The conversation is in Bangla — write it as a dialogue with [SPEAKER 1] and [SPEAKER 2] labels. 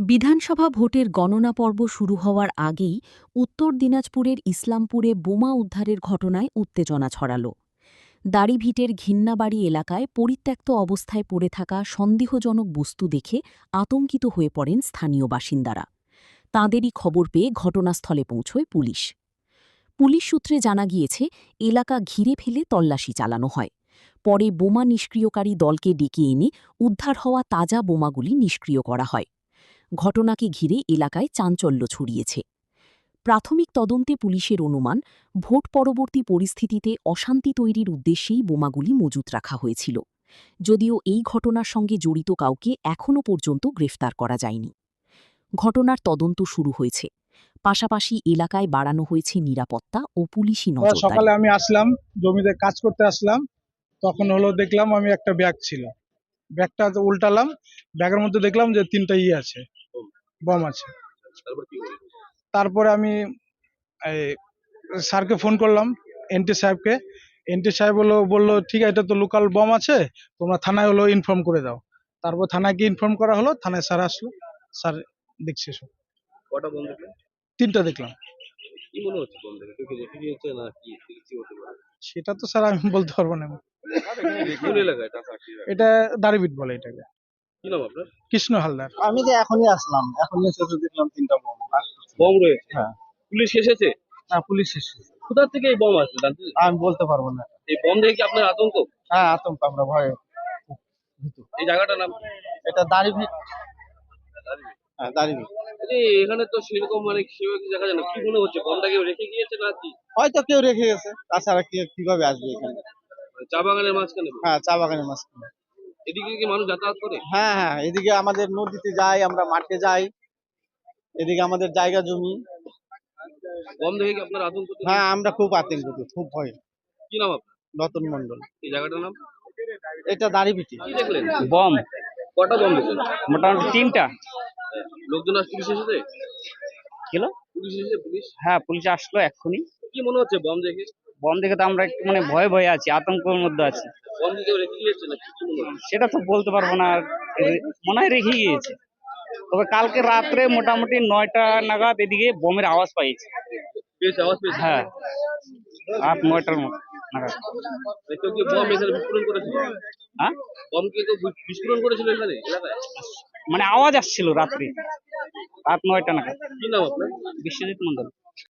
[SPEAKER 1] বিধানসভা ভোটের গণনা পর্ব শুরু হওয়ার আগেই উত্তর দিনাজপুরের ইসলামপুরে বোমা উদ্ধারের ঘটনায় উত্তেজনা ছড়াল। দাড়িভিটের ঘিন্নাবাড়ি এলাকায় পরিত্যক্ত অবস্থায় পড়ে থাকা সন্দেহজনক বস্তু দেখে আতঙ্কিত হয়ে পড়েন স্থানীয় বাসিন্দারা। তাঁদেরই খবর পেয়ে ঘটনাস্থলে পৌঁছয় পুলিশ। পুলিশ সূত্রে জানা গিয়েছে, এলাকা ঘিরে ফেলে তল্লাশি চালানো হয়। পরে বোমা নিষ্ক্রিয়কারী দলকে ডেকে এনে উদ্ধার হওয়া তাজা বোমাগুলি নিষ্ক্রিয় করা হয়। ঘটনাকে ঘিরে এলাকায় চাঞ্চল্য ছড়িয়েছে। প্রাথমিক তদন্তে পুলিশের অনুমান, ভোট পরবর্তী পরিস্থিতিতে অশান্তি তৈরির উদ্দেশ্যেই বোমাগুলি মজুত রাখা হয়েছিল। যদিও এই ঘটনার সঙ্গে জড়িত কাউকে এখনও পর্যন্ত গ্রেফতার করা যায়নি। ঘটনার তদন্ত শুরু হয়েছে। পাশাপাশি এলাকায় বাড়ানো হয়েছে নিরাপত্তা ও পুলিশি নজরদারি।
[SPEAKER 2] সকালে আমি আসলাম, জমিতে কাজ করতে আসলাম, তখন দেখলাম আমি একটা ব্যাগ ছিল, ব্যাগটা উল্টালাম, ব্যাগের মধ্যে দেখলাম যে 3টা আছে, বম আছে। তারপরে আমি স্যারকে ফোন করলাম, এনটি সাহেবকে। এনটি সাহেব বললো ঠিক আছে, এটা তো লোকাল বম আছে, তোমরা থানায় ইনফর্ম করে দাও। তারপর থানায় গিয়ে ইনফর্ম করা হলো, থানায় স্যার আসলো, স্যার দেখছে সব।
[SPEAKER 3] কটা বম দেখলেন?
[SPEAKER 2] 3টা দেখলাম।
[SPEAKER 3] কি মনে হচ্ছে বম দেখে? কেউ কি রেখে গিয়েছে না কি কিছু হতে পারে?
[SPEAKER 2] সেটা তো স্যার আমি বলতে পারবো না।
[SPEAKER 3] কোন এলাকায় এটা?
[SPEAKER 2] এটা দাড়িভিট বলে এটাকে।
[SPEAKER 3] কি নাম আপনার?
[SPEAKER 2] কৃষ্ণ হালদার।
[SPEAKER 4] আমি তো এখনই আসলাম, এখনই এসে দেখলাম 3টা বম।
[SPEAKER 3] বম রয়েছে?
[SPEAKER 4] হ্যাঁ।
[SPEAKER 3] পুলিশ এসেছে?
[SPEAKER 4] না, পুলিশ এসেছে।
[SPEAKER 3] কোথা থেকে এই বম আসছে জানতে?
[SPEAKER 4] আমি বলতে পারবো না।
[SPEAKER 3] এই বম দেখে কি আপনার আতঙ্ক?
[SPEAKER 4] হ্যাঁ, আতঙ্ক, আমরা ভয়ে।
[SPEAKER 3] এই জায়গাটার নাম?
[SPEAKER 4] এটা দাড়িভিট। হ্যাঁ, দাড়িভিট।
[SPEAKER 3] এখানে তো সেরকম সেভাবে দেখা যায় না। কি মনে হচ্ছে, বমটা কেউ রেখে গিয়েছে না কি?
[SPEAKER 4] হয়তো কেউ রেখে গেছে, তাছাড়া কিভাবে আসবে এখানে?
[SPEAKER 3] চা বাগানের মাঝখানে?
[SPEAKER 4] হ্যাঁ, চা বাগানের মাঝখানে।
[SPEAKER 3] এদিকে কি মানুষ যাতায়াত করে?
[SPEAKER 4] হ্যাঁ হ্যাঁ, এদিকে আমাদের নদীতে যাই, আমরা মাঠে যাই, এদিকে আমাদের জায়গা জমি।
[SPEAKER 3] বম দেখে কি আপনার আতঙ্ক?
[SPEAKER 4] হ্যাঁ, আমরা খুব আতঙ্কিত, খুব ভয়।
[SPEAKER 3] কি নাম আপনার?
[SPEAKER 4] রতন মন্ডল।
[SPEAKER 3] এই জায়গাটার নাম?
[SPEAKER 4] এটা দাড়িভিটি।
[SPEAKER 3] কি দেখলেন?
[SPEAKER 5] বম
[SPEAKER 3] কটা বম দেখলেন?
[SPEAKER 5] মোটামুটি 3টা।
[SPEAKER 3] লোকজন পুলিশ এসেছে?
[SPEAKER 5] কিলো
[SPEAKER 3] পুলিশ এসেছে? পুলিশ?
[SPEAKER 5] হ্যাঁ, পুলিশ আসলো এক্ষুনি।
[SPEAKER 3] কি মনে হচ্ছে বম দেখে?
[SPEAKER 5] বম দেখে তো আমরা একটু ভয়ে ভয়ে আছি, আতঙ্কের মধ্যে আছি।
[SPEAKER 3] বম কি কেউ রেখে গিয়েছে না কি মনে হচ্ছে?
[SPEAKER 5] সেটা তো বলতে পারবো না, মনে হয় রেখে গিয়েছে। তবে কালকে রাত্রে মোটামুটি 9টা নাগাদ এদিকে বোমের আওয়াজ পাইছি।
[SPEAKER 3] পেয়েছে? আওয়াজ পেয়েছে?
[SPEAKER 5] হ্যাঁ, রাত 9টার নাগাদ।
[SPEAKER 3] কেউ কি বম এখানে বিস্ফোরণ করেছিল?
[SPEAKER 5] হ্যাঁ,
[SPEAKER 3] বম কি কেউ বিস্ফোরণ করেছিল এখানে এলাকায়?
[SPEAKER 5] আওয়াজ আসছিল রাত্রে, রাত 9টা নাগাদ।
[SPEAKER 3] কি নাম আপনার?
[SPEAKER 5] বিশ্বজিৎ মন্ডল।